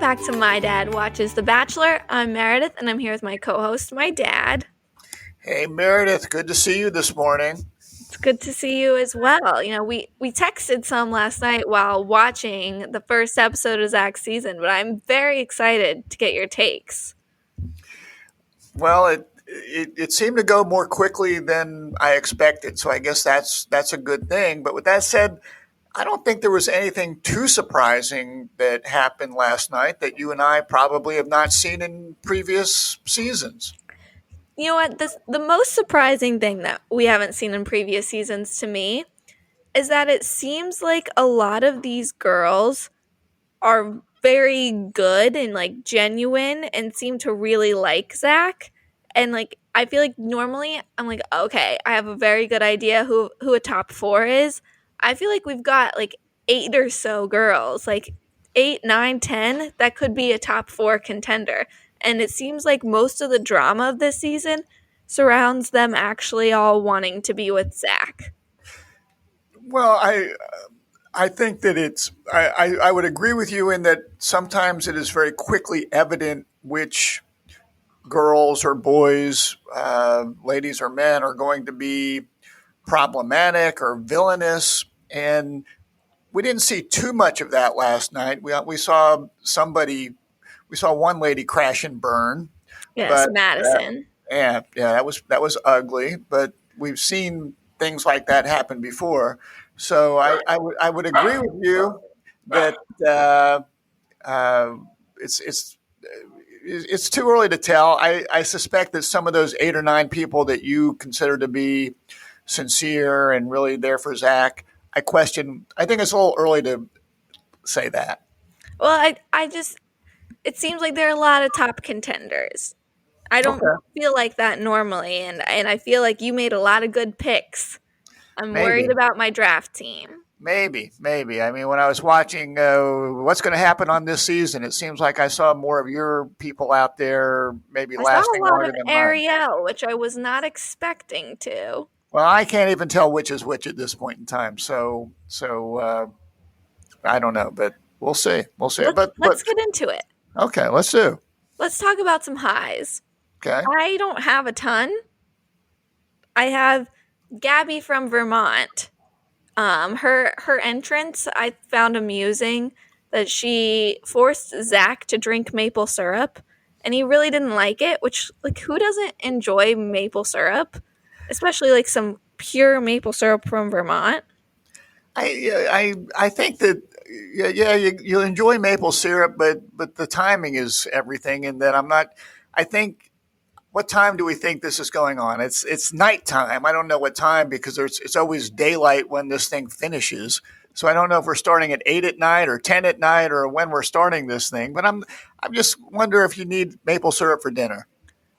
back to My Dad Watches The Bachelor. I'm Meredith, and I'm here with my co-host, my dad. Hey, Meredith, good to see you this morning. It's good to see you as well. We texted some last night while watching the first episode of Zach's season, but I'm very excited to get your takes. Well, it seemed to go more quickly than I expected, so I guess that's a good thing. But with that said, I don't think there was anything too surprising that happened last night that you and I probably have not seen in previous seasons. You know what? The most surprising thing that we haven't seen in previous seasons to me is that it seems like a lot of these girls are very good and like genuine and seem to really like Zach. And like I feel like normally I'm like, okay, I have a very good idea who a top four is. I feel like we've got like eight or so girls, like eight, nine, 10, that could be a top four contender. And it seems like most of the drama of this season surrounds them actually all wanting to be with Zach. Well, I think that I would agree with you in that sometimes it is very quickly evident which girls or boys, ladies or men are going to be problematic or villainous. And we didn't see too much of that last night. We saw we saw one lady crash and burn, Yes, but Madison. yeah, that was ugly. But we've seen things like that happen before. So I would agree with you that uh, it's too early to tell. I suspect that some of those eight or nine people that you consider to be sincere and really there for Zach, I question. I think it's a little early to say that. Well, I just it seems like there are a lot of top contenders. I don't Okay, feel like that normally, and I feel like you made a lot of good picks. I'm worried maybe, about my draft team. maybe. I mean, when I was watching what's going to happen on this season, it seems like I saw more of your people out there, maybe I saw a lasting lot longer of than mine. Ariel, which I was not expecting to. Well, I can't even tell which is which at this point in time. So I don't know, but we'll see. We'll see. But Let's get into it. okay, let's do. Let's talk about some highs. Okay. I don't have a ton. I have Gabby from Vermont. Her entrance I found amusing that she forced Zach to drink maple syrup, and he really didn't like it. Which like who doesn't enjoy maple syrup, especially like some pure maple syrup from Vermont? I think that yeah you enjoy maple syrup, but the timing is everything. And that I'm not. I think what time do we think this is going on? It's nighttime. I don't know what time because it's always daylight when this thing finishes. So I don't know if we're starting at 8 at night or 10 at night or when we're starting this thing. But I'm just wonder if you need maple syrup for dinner.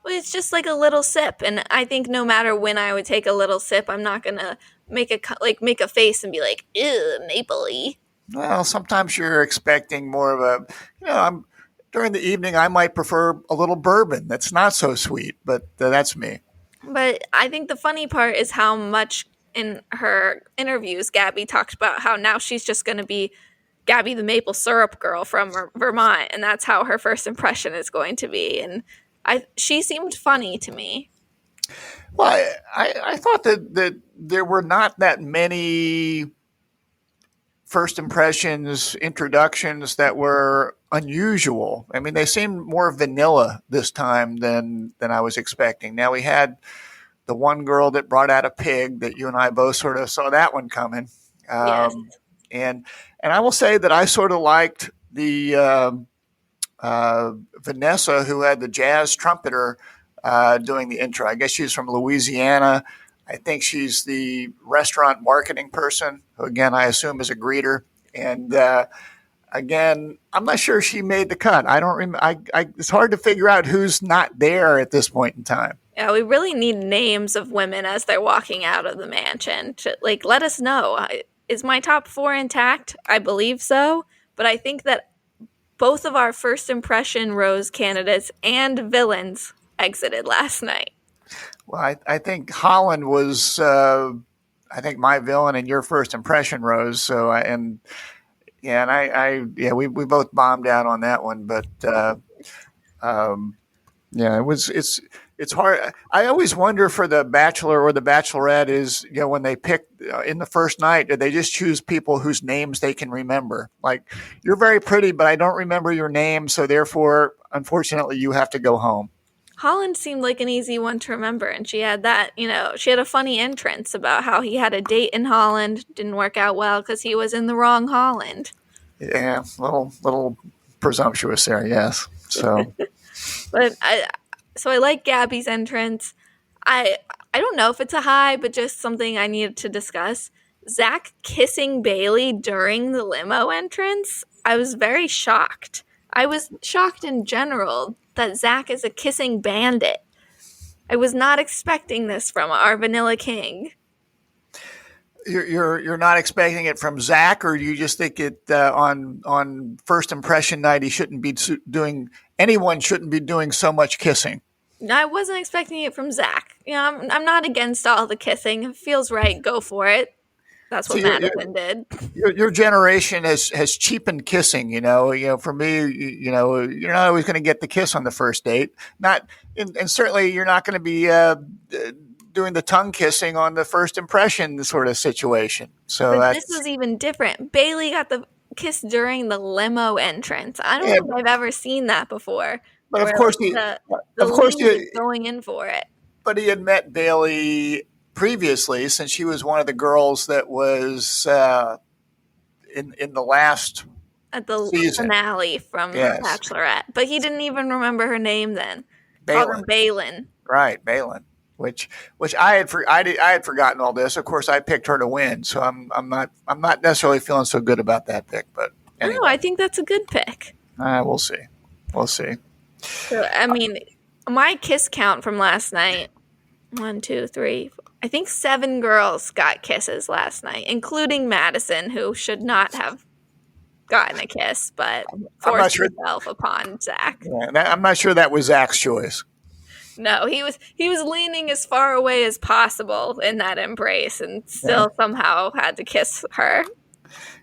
Well, it's just like a little sip, and I think no matter when I would take a little sip, I'm not gonna make a face and be like, "Ew, mapley." Well, sometimes you're expecting more of a, I'm during the evening. I might prefer a little bourbon that's not so sweet, but that's me. But I think the funny part is how much in her interviews Gabby talked about how now she's just going to be Gabby the maple syrup girl from Vermont, and that's how her first impression is going to be. And she seemed funny to me. Well, I thought that there were not that many first impressions, introductions that were unusual. I mean, they seemed more vanilla this time than I was expecting. Now we had the one girl that brought out a pig that you and I both sort of saw that one coming. Yes. And and I will say that I sort of liked the Vanessa who had the jazz trumpeter doing the intro. I guess she's from Louisiana. I think she's the restaurant marketing person, who again I assume is a greeter. And again, I'm not sure she made the cut. I don't. It's hard to figure out who's not there at this point in time. Yeah, we really need names of women as they're walking out of the mansion to like let us know. Is my top four intact? I believe so, but I think that both of our first impression rose candidates and villains exited last night. Well, I think Holland was, I think my villain and your first impression, Rose. So, and Yeah, and we both bombed out on that one, but um, yeah, it's hard. I always wonder for the Bachelor or the Bachelorette is when they pick in the first night, do they just choose people whose names they can remember? Like you're very pretty, but I don't remember your name, so therefore, unfortunately, you have to go home. Holland seemed like an easy one to remember, and she had that, she had a funny entrance about how he had a date in Holland, didn't work out well because he was in the wrong Holland. Yeah, little presumptuous there, yes. So But I like Gabby's entrance. I I don't know if it's a high, but just something I needed to discuss. Zach kissing Bailey during the limo entrance. I was very shocked. I was shocked in general that Zach is a kissing bandit. I was not expecting this from our Vanilla King. you're not expecting it from Zach, or you just think it on first impression night he shouldn't be doing anyone shouldn't be doing so much kissing. I wasn't expecting it from Zach. I'm not against all the kissing. If it feels right, go for it. That's So what Madison did. your generation has cheapened kissing. For me, you're not always going to get the kiss on the first date. Not, and certainly you're not going to be doing the tongue kissing on the first impression sort of situation. So But this that's was even different. Bailey got the kiss during the limo entrance. I don't yeah. think I've ever seen that before. But Where like, the of course, lead is going in for it but he had met Bailey previously, since she was one of the girls that was in the last at the season. finale from Yes, Bachelorette. But he didn't even remember her name then. Called her Balin. Balin. Right, Balin. Which I had forgotten all this. Of course, I picked her to win, so I'm not necessarily feeling so good about that pick. But No, anyway, I think that's a good pick. we'll see. We'll see. So, I mean, my kiss count from last night, 1, 2, 3, I think 7 girls got kisses last night, including Madison, who should not have gotten a kiss, but I'm not forced sure. herself upon Zach. Yeah, I'm not sure that was Zach's choice. No, he was leaning as far away as possible in that embrace, and Yeah. still somehow had to kiss her.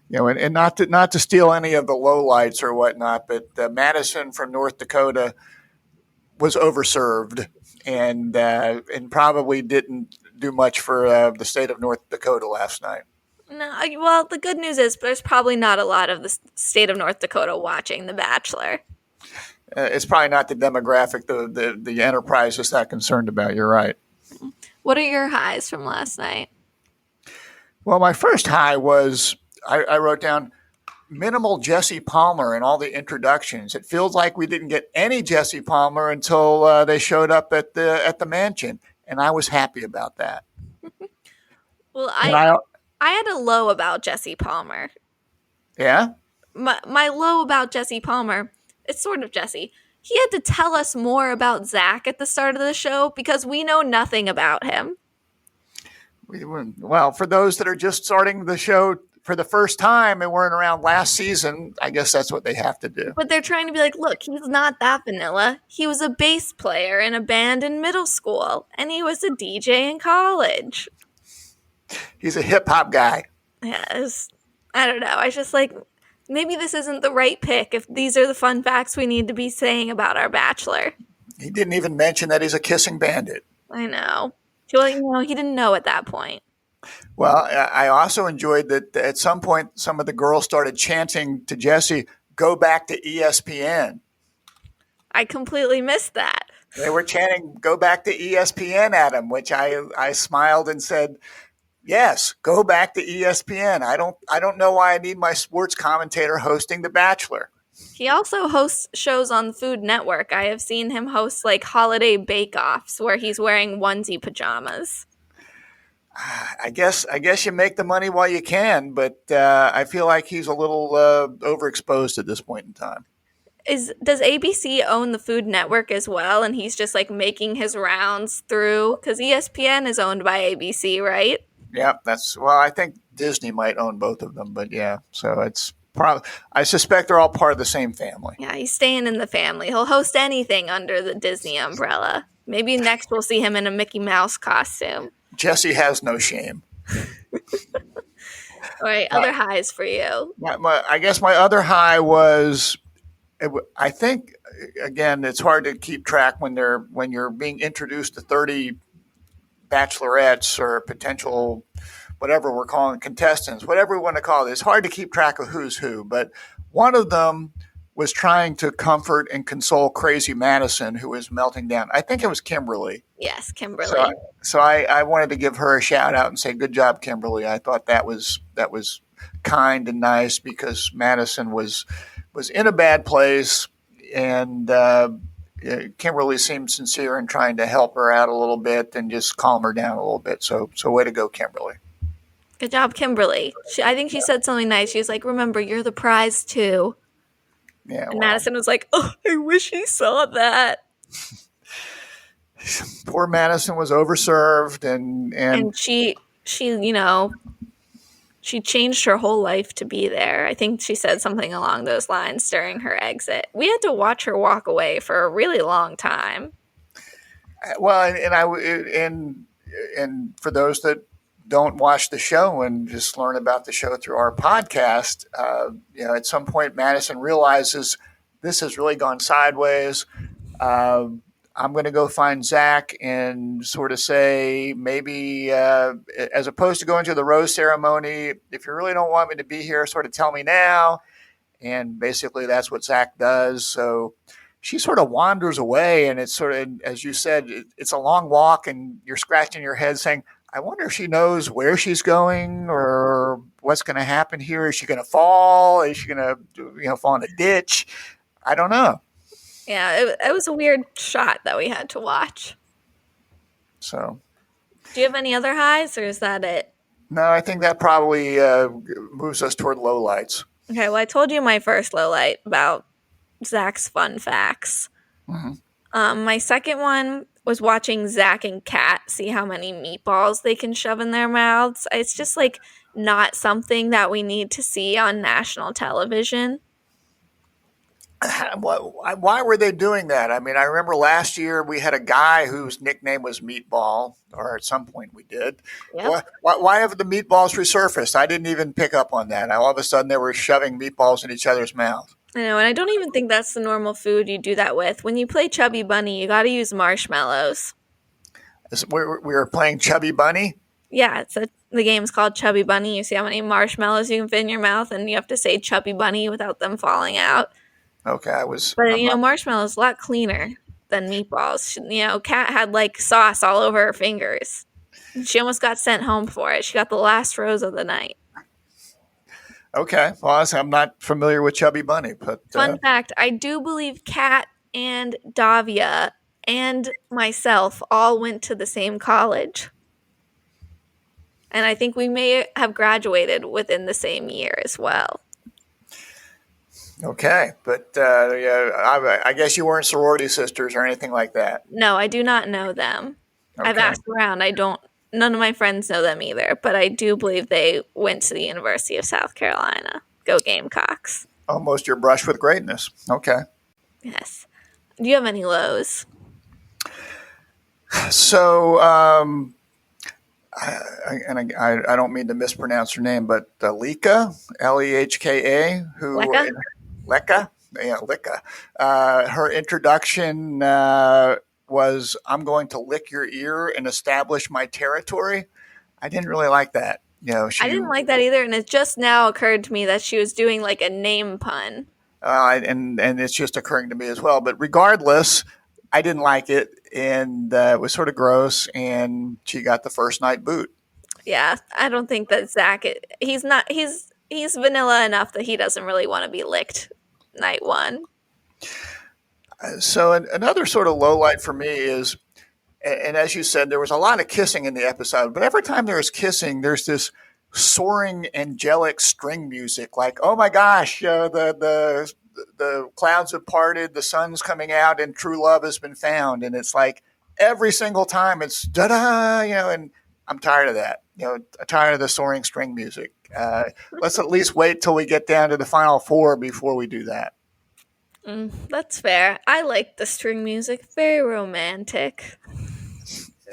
And not to steal any of the lowlights or whatnot, but Madison from North Dakota was overserved and probably didn't do much for the state of North Dakota last night. No, well, the good news is there's probably not a lot of the state of North Dakota watching The Bachelor. It's probably not the demographic the enterprise is that concerned about. You're right. What are your highs from last night? Well, my first high was I wrote down minimal Jesse Palmer in all the introductions. It feels like we didn't get any Jesse Palmer until they showed up at the mansion, and I was happy about that. Well, And I had a low about Jesse Palmer. yeah. My low about Jesse Palmer, it's sort of Jesse. He had to tell us more about Zach at the start of the show because we know nothing about him. Well, for those that are just starting the show for the first time and weren't around last season, I guess that's what they have to do. But they're trying to be like, look, he's not that vanilla. He was a bass player in a band in middle school, and he was a DJ in college. He's a hip hop guy. Yes. I don't know. I just like, maybe this isn't the right pick if these are the fun facts we need to be saying about our Bachelor. He didn't even mention that he's a kissing bandit. I know. Well, he didn't know at that point. Well, I also enjoyed that at some point some of the girls started chanting to Jesse, "Go back to ESPN." I completely missed that. They were chanting, "Go back to ESPN" at him, which I smiled and said, "Yes, go back to ESPN." I don't know why I need my sports commentator hosting The Bachelor. He also hosts shows on the Food Network. I have seen him host like holiday bake-offs where he's wearing onesie pajamas. I guess you make the money while you can, but I feel like he's a little overexposed at this point in time. Does ABC own the Food Network as well, and he's just like making his rounds through? Because ESPN is owned by ABC, right? Yeah, I think Disney might own both of them, but yeah, so it's probably, I suspect they're all part of the same family. Yeah, he's staying in the family. He'll host anything under the Disney umbrella. Maybe next we'll see him in a Mickey Mouse costume. Jesse has no shame. All right, My, other highs for you. I guess my other high was, I think, again, it's hard to keep track when you're being introduced to 30 bachelorettes or potential whatever we're calling contestants, whatever we want to call it. It's hard to keep track of who's who, but one of them was trying to comfort and console crazy Madison, who was melting down. I think it was Kimberly. Yes, So, Kimberly. I wanted to give her a shout out and say, good job, Kimberly. I thought that was kind and nice because Madison was in a bad place, and Kimberly seemed sincere in trying to help her out a little bit and just calm her down a little bit. So way to go, Kimberly. Good job, Kimberly. I think she said something nice. She was like, remember, you're the prize too. Yeah, And well, Madison was like, oh, I wish he saw that. poor Madison was overserved, and And she changed her whole life to be there. I think she said something along those lines during her exit. We had to watch her walk away for a really long time. well, and for those that don't watch the show and just learn about the show through our podcast, at some point Madison realizes this has really gone sideways. Uh, I'm going to go find Zach and sort of say, maybe as opposed to going to the rose ceremony, if you really don't want me to be here, sort of tell me now. And basically, that's what Zach does. So she sort of wanders away, and it's sort of, as you said, it's a long walk, and you're scratching your head saying, I wonder if she knows where she's going or what's going to happen here. Is she going to fall? Is she going to fall in a ditch? I don't know. Yeah, it was a weird shot that we had to watch. So, Do you have any other highs, or is that it? no, I think that probably moves us toward lowlights. Okay, well, I told you my first low light about Zach's fun facts. Mm-hmm. My second one was watching Zach and Kat see how many meatballs they can shove in their mouths. It's just like not something that we need to see on national television. Why were they doing that? I mean, I remember last year we had a guy whose nickname was Meatball, or at some point we did. Yep. Why have the meatballs resurfaced? I didn't even pick up on that. All of a sudden, they were shoving meatballs in each other's mouths. I know, and I don't even think that's the normal food you do that with. When you play Chubby Bunny, you got to use marshmallows. We were playing Chubby Bunny. Yeah, the game's called Chubby Bunny. You see how many marshmallows you can fit in your mouth, and you have to say Chubby Bunny without them falling out. Okay, But marshmallows a lot cleaner than meatballs. Kat had like sauce all over her fingers. She almost got sent home for it. She got the last rose of the night. Okay, well, I'm not familiar with Chubby Bunny, but Fun fact: I do believe Kat and Davia and myself all went to the same college, and I think we may have graduated within the same year as well. okay, but I guess you weren't sorority sisters or anything like that. No, I do not know them. Okay. I've asked around. None of my friends know them either, but I do believe they went to the University of South Carolina. Go Gamecocks. Almost your brush with greatness. Okay. Yes. Do you have any lows? So, I don't mean to mispronounce her name, but Leka, Lehka, who Leka? Leka, yeah, Leka. Her introduction was, "I'm going to lick your ear and establish my territory." I didn't really like that. I didn't like that either, and it just now occurred to me that she was doing like a name pun. And it's just occurring to me as well. But regardless, I didn't like it, and it was sort of gross. And she got the first night boot. Yeah, I don't think that Zach. He's not. He's vanilla enough that he doesn't really want to be licked night one. So another sort of low light for me is, and as you said, there was a lot of kissing in the episode, but every time there's kissing, there's this soaring angelic string music, like, oh my gosh, the clouds have parted, the sun's coming out, and true love has been found. And it's like every single time it's da-da, and I'm tired of that. I'm tired of the soaring string music. Let's at least wait till we get down to the final four before we do that. That's fair. I like the string music. Very romantic.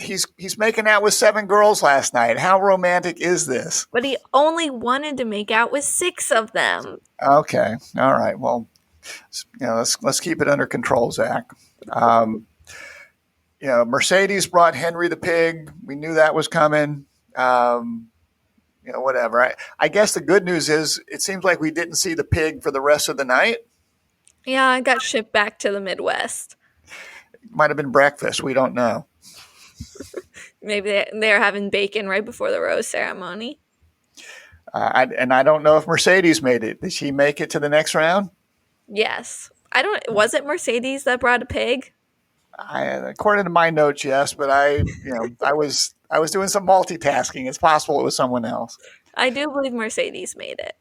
He's making out with 7 girls last night. How romantic is this? But he only wanted to make out with 6 of them. Okay, all right. Well, let's keep it under control, Zach. Um, Mercedes brought Henry the pig. We knew that was coming. Whatever. I guess the good news is it seems like we didn't see the pig for the rest of the night. Yeah, I got shipped back to the Midwest. Might have been breakfast. We don't know. Maybe they're having bacon right before the rose ceremony. I don't know if Mercedes made it. Did she make it to the next round? Yes. Was it Mercedes that brought a pig? According to my notes, yes, but I was doing some multitasking. It's possible it was someone else. I do believe Mercedes made it.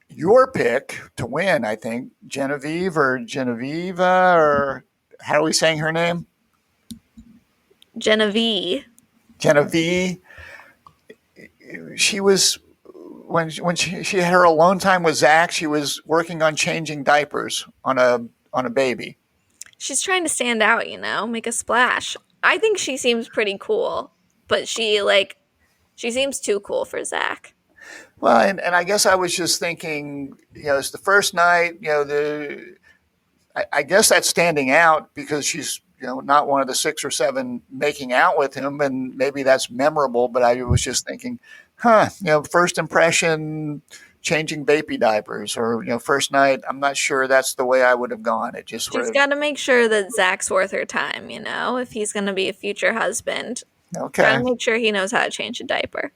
Your pick to win, I think, Genevieve or Geneveva, or how are we saying her name? Genevieve. Genevieve. She was when she had her alone time with Zach. She was working on changing diapers on a baby. She's trying to stand out, make a splash. I think she seems pretty cool, but she seems too cool for Zach. Well, and I guess I was just thinking, it's the first night, I guess that's standing out because she's, not one of the 6 or 7 making out with him, and maybe that's memorable, but I was just thinking, first impression, changing baby diapers, or, first night, I'm not sure that's the way I would have gone. It just She's got to make sure that Zach's worth her time, if he's going to be a future husband. Okay. Got to make sure he knows how to change a diaper.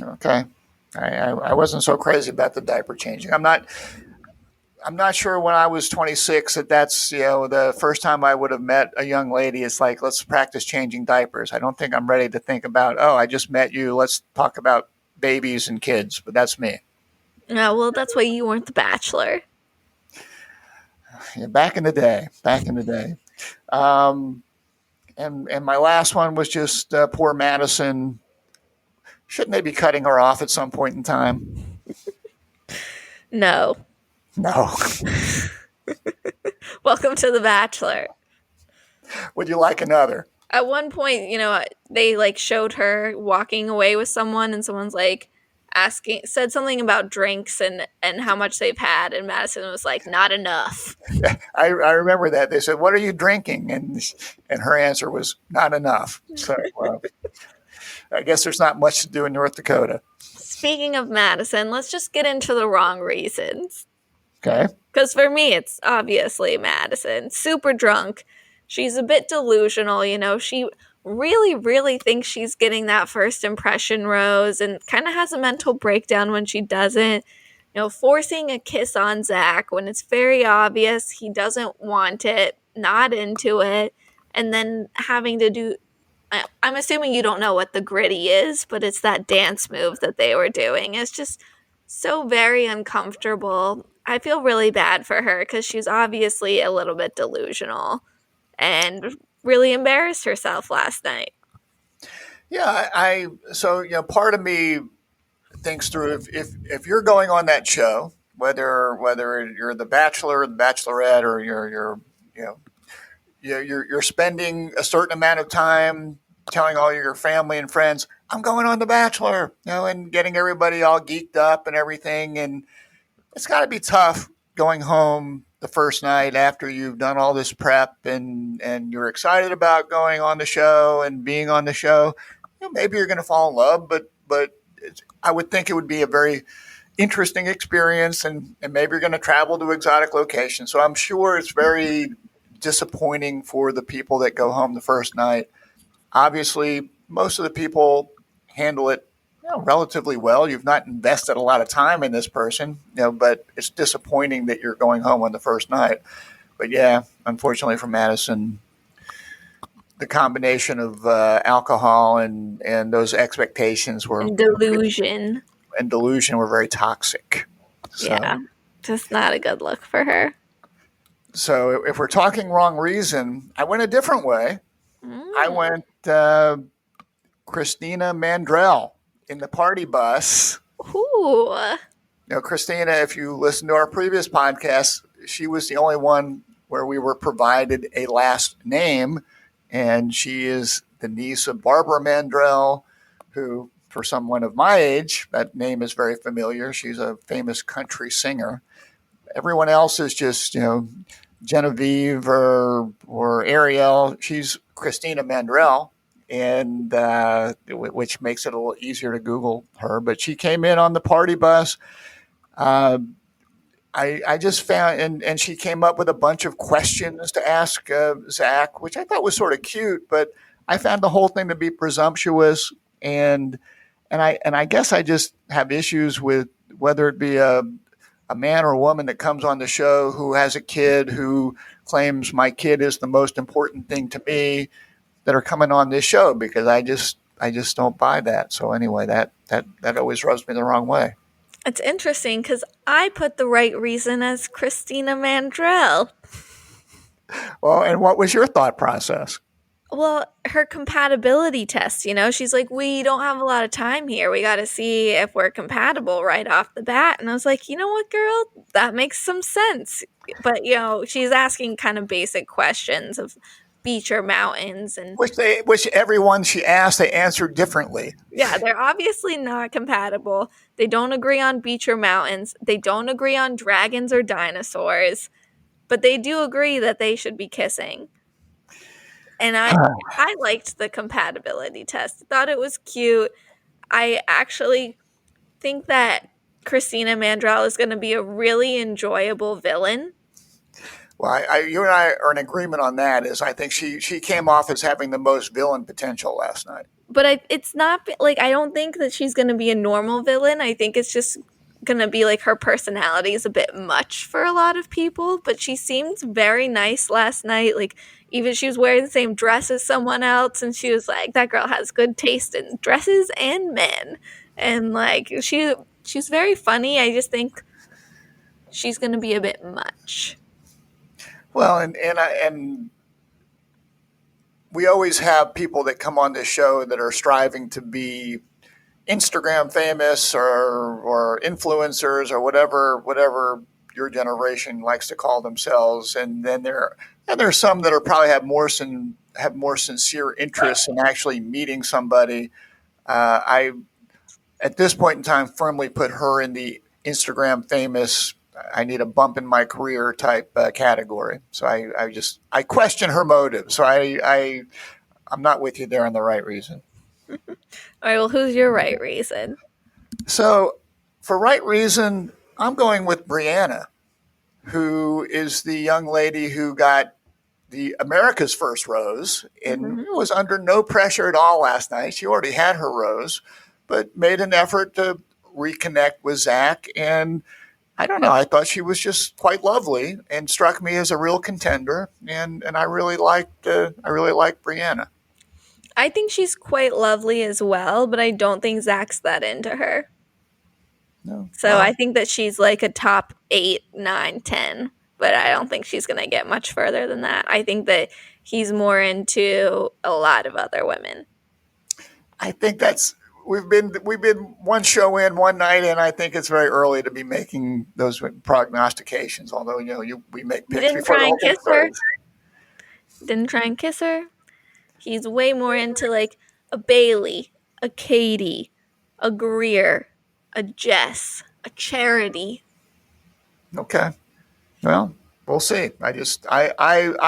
Okay. I wasn't so crazy about the diaper changing. I'm not sure when I was 26 that's the first time I would have met a young lady. It's like, let's practice changing diapers. I don't think I'm ready to think about, I just met you. Let's talk about babies and kids. But that's me. Yeah, well, that's why you weren't the Bachelor. Yeah, back in the day. And my last one was just poor Madison. Shouldn't they be cutting her off at some point in time? No. Welcome to The Bachelor. Would you like another? At one point, they showed her walking away with someone, and someone's said something about drinks and how much they've had, and Madison was like, not enough. I remember that. They said, what are you drinking? And her answer was, not enough. So I guess there's not much to do in North Dakota. Speaking of Madison, let's just get into the wrong reasons. Okay. Because for me, it's obviously Madison. Super drunk. She's a bit delusional, She really, really thinks she's getting that first impression rose and kind of has a mental breakdown when she doesn't. Forcing a kiss on Zach when it's very obvious he doesn't want it, not into it, and then having to do... I'm assuming you don't know what the gritty is, but it's that dance move that they were doing. It's just so very uncomfortable. I feel really bad for her because she's obviously a little bit delusional and really embarrassed herself last night. Yeah, so part of me thinks through if you're going on that show, whether you're the Bachelor or the Bachelorette, or you're spending a certain amount of time telling all your family and friends, I'm going on The Bachelor, and getting everybody all geeked up and everything. And it's got to be tough going home the first night after you've done all this prep and you're excited about going on the show and being on the show. Maybe you're going to fall in love, but I would think it would be a very interesting experience, and maybe you're going to travel to exotic locations. So I'm sure it's very disappointing for the people that go home the first night. Obviously, most of the people handle it relatively well. You've not invested a lot of time in this person, but it's disappointing that you're going home on the first night. But yeah, unfortunately for Madison, the combination of alcohol and those expectations were and delusion were very toxic. So, yeah, just not a good look for her. So if we're talking wrong reason, I went a different way. I went Christina Mandrell in the party bus. Ooh. Christina, if you listen to our previous podcast, she was the only one where we were provided a last name, and she is the niece of Barbara Mandrell, who, for someone of my age, that name is very familiar. She's a famous country singer. Everyone else is just, Genevieve or Ariel. She's Christina Mandrell, and which makes it a little easier to Google her. But she came in on the party bus. Uh, I just found, and she came up with a bunch of questions to ask Zach, which I thought was sort of cute, but I found the whole thing to be presumptuous, and I guess I just have issues with whether it be a man or a woman that comes on the show who has a kid who claims my kid is the most important thing to me that are coming on this show, because I just don't buy that. So anyway, that always rubs me the wrong way. It's interesting because I put the right reason as Christina Mandrell. Well, and what was your thought process? Well, her compatibility test, she's like, we don't have a lot of time here. We got to see if we're compatible right off the bat. And I was like, you know what, girl? That makes some sense. But, she's asking kind of basic questions of beach or mountains. And Which everyone she asked, they answered differently. yeah, they're obviously not compatible. They don't agree on beach or mountains. They don't agree on dragons or dinosaurs. But they do agree that they should be kissing. And I liked the compatibility test. Thought it was cute. I actually think that Christina Mandrell is going to be a really enjoyable villain. Well, you and I are in agreement on that. Is I think she came off as having the most villain potential last night. But it's not like, I don't think that she's going to be a normal villain. I think it's just going to be like her personality is a bit much for a lot of people. But she seemed very nice last night. Like, even she was wearing the same dress as someone else, and she was like, that girl has good taste in dresses and men. And like, she's very funny. I just think she's going to be a bit much. Well, and we always have people that come on this show that are striving to be Instagram famous or influencers or whatever your generation likes to call themselves, and then there's some that are probably have more sincere interest in actually meeting somebody. I at this point in time firmly put her in the Instagram famous. I need a bump in my career type category. So I question her motive. So I'm not with you there on the right reason. All right, well, who's your right reason? So for right reason, I'm going with Brianna, who is the young lady who got the America's First Rose and was under no pressure at all last night. She already had her rose, but made an effort to reconnect with Zach. And I don't know, I thought she was just quite lovely and struck me as a real contender. And I really liked Brianna. I think she's quite lovely as well, but I don't think Zach's that into her. No. So I think that she's like a top 8, 9, 10, but I don't think she's going to get much further than that. I think that he's more into a lot of other women. I think we've been one show in one night, and I think it's very early to be making those prognostications. Although we make picks Didn't before try the and whole thing kiss her. starts. Didn't try and kiss her. He's way more into like a Bailey, a Katie, a Greer, a Jess, a Charity. Okay, well, we'll see. I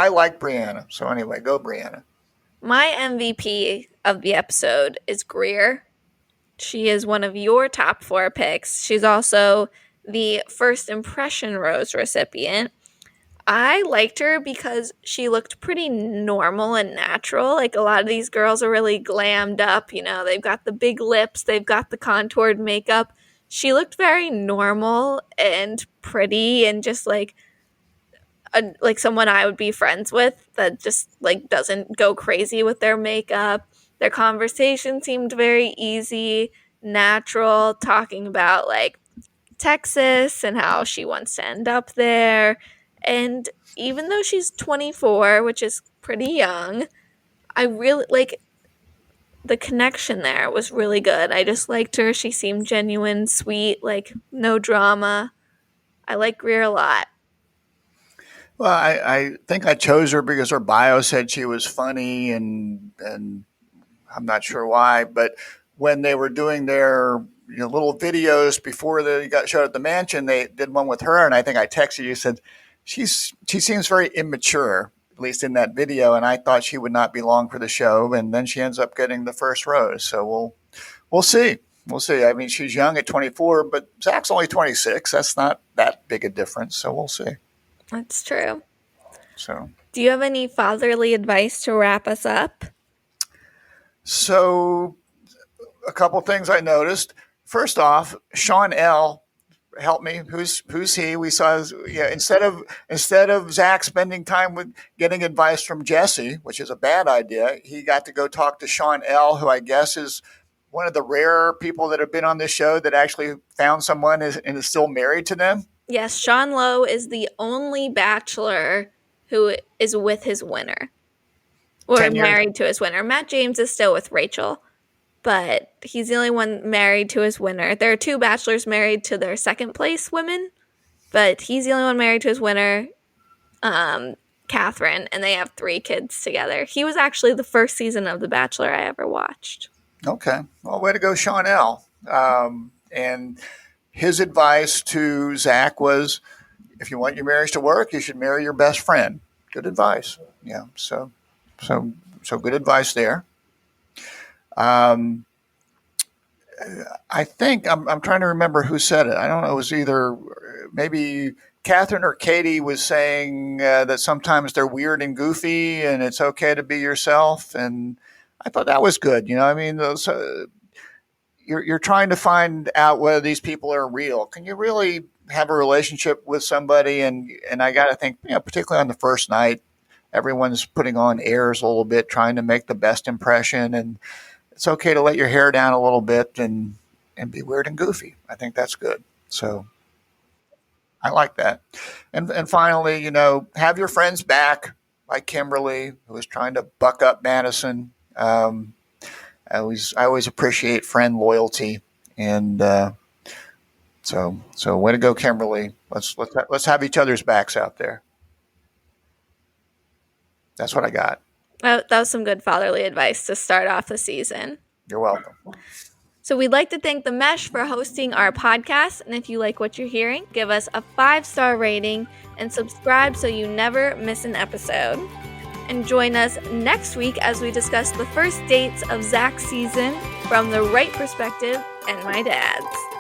like Brianna. So anyway, go Brianna. My MVP of the episode is Greer. She is one of your top 4 picks. She's also the first impression rose recipient. I liked her because she looked pretty normal and natural. Like, a lot of these girls are really glammed up, they've got the big lips, they've got the contoured makeup. She looked very normal and pretty and just like someone I would be friends with that just like doesn't go crazy with their makeup. Their conversation seemed very easy, natural, talking about like Texas and how she wants to end up there. And even though she's 24, which is pretty young, I really like the connection there was really good. I just liked her. She seemed genuine, sweet, like no drama. I like Greer a lot. Well, I think I chose her because her bio said she was funny and I'm not sure why, but when they were doing their little videos before they got showed at the mansion, they did one with her, and I think I texted you, said she seems very immature, at least in that video, and I thought she would not be long for the show, and then she ends up getting the first rose. So we'll see. We'll see. I mean, she's young at 24, but Zach's only 26. That's not that big a difference. So we'll see. That's true. So, do you have any fatherly advice to wrap us up? So, a couple things I noticed. First off, Sean L. Help me. Who's he? We saw instead of Zach spending time with getting advice from Jesse, which is a bad idea, he got to go talk to Sean L., who I guess is one of the rare people that have been on this show that actually found someone and is still married to them. Yes, Sean Lowe is the only bachelor who is with his winner. Or married to his winner. Matt James is still with Rachel, but he's the only one married to his winner. There are 2 bachelors married to their second place women, but he's the only one married to his winner, Catherine, and they have 3 kids together. He was actually the first season of The Bachelor I ever watched. Okay. Well, way to go, Sean L. And his advice to Zach was, if you want your marriage to work, you should marry your best friend. Good advice. Yeah. So good advice there. I think I'm trying to remember who said it. I don't know. It was either maybe Catherine or Katie was saying that sometimes they're weird and goofy and it's okay to be yourself. And I thought that was good. I mean, you're trying to find out whether these people are real. Can you really have a relationship with somebody? And I got to think, particularly on the first night, everyone's putting on airs a little bit, trying to make the best impression. And it's okay to let your hair down a little bit and be weird and goofy. I think that's good. So I like that. And finally, have your friends back, like Kimberly, who was trying to buck up Madison. I always appreciate friend loyalty, and so way to go, Kimberly. Let's have each other's backs out there. That's what I got. That was some good fatherly advice to start off the season. You're welcome. So we'd like to thank The Mesh for hosting our podcast, and if you like what you're hearing, give us a 5-star rating and subscribe so you never miss an episode. And join us next week as we discuss the first dates of Zach's season from the right perspective and my dad's.